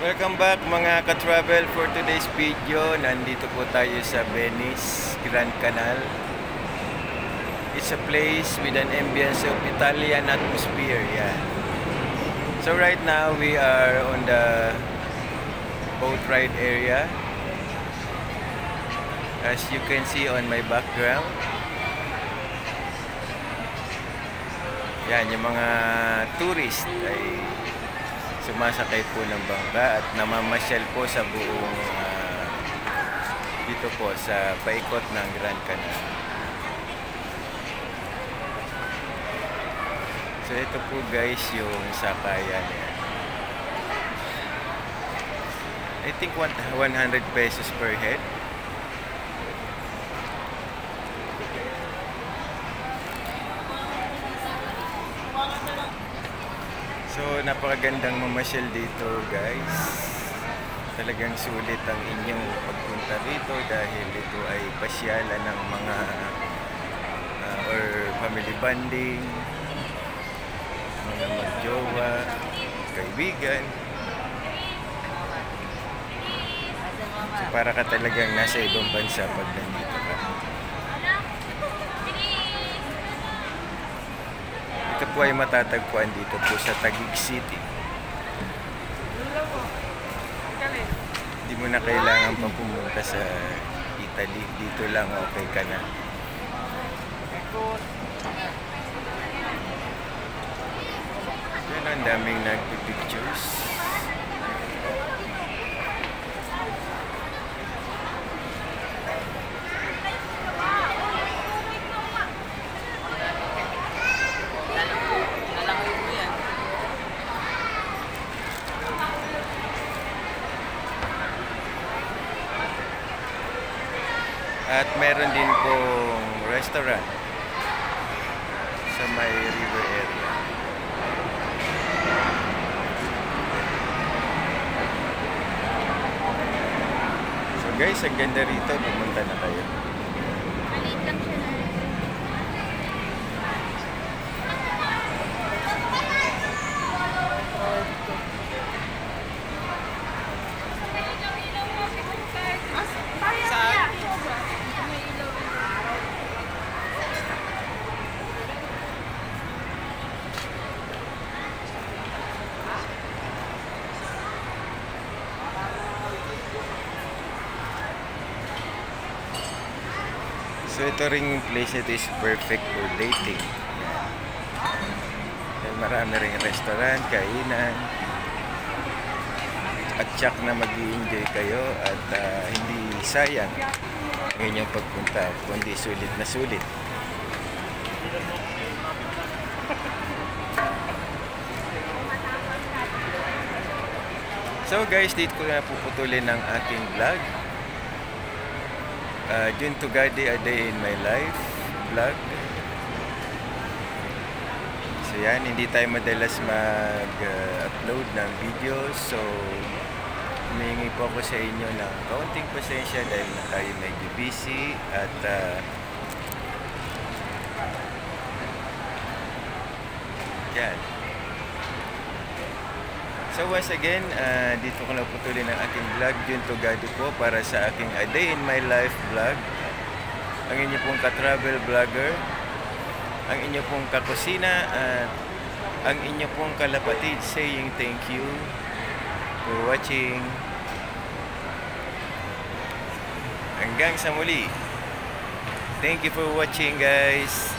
Welcome back mga ka-travel. For today's video, nandito po tayo sa Venice Grand Canal. It's a place with an ambience of Italian atmosphere. Yeah. So right now we are on the boat ride area. As you can see on my background. Yan, yung mga tourist ay sumasakay po ng bangka at namamasyal po sa buong dito po sa paikot ng Grand Canal. So ito po guys yung sakayan. I think 100 pesos per head. So napakagandang mamasyal dito guys. Talagang sulit ang inyong pagpunta rito dahil ito ay pasyalan ng mga or family bonding, mga magjowa, kaibigan. So, para ka talagang nasa ibang bansa pag nandito ka. Ito po ay matatagpuan dito po sa Taguig City. Hindi mo na kailangan pa pumunta sa Italy. Dito lang okay ka na. Yan, ang daming nagpipictures. At meron din pong restaurant sa may river area. So guys, ang ganda rito. Pumunta na kayo. Maliit lang siya na. So ito ring place ito is perfect for dating. Yan, marami ring restaurant, kainan. At tsak na mag-i-enjoy kayo at hindi sayang ang inyong pagpunta, kundi sulit na sulit. So guys, dito ko na puputulin ang aking vlog. June Tugadi, A Day in My Life vlog. So yan, hindi tayo madalas mag-upload ng videos. So humihingi po ako sa inyo ng kaunting pasensya dahil na tayo medyo busy. At yan. So once again, dito ko na putulin ang aking vlog, June Tugadi po, para sa aking A Day in My Life vlog. Ang inyo pong ka-travel vlogger, ang inyo pong kakusina, at ang inyo pong kalapatid saying thank you for watching. Hanggang sa muli. Thank you for watching guys.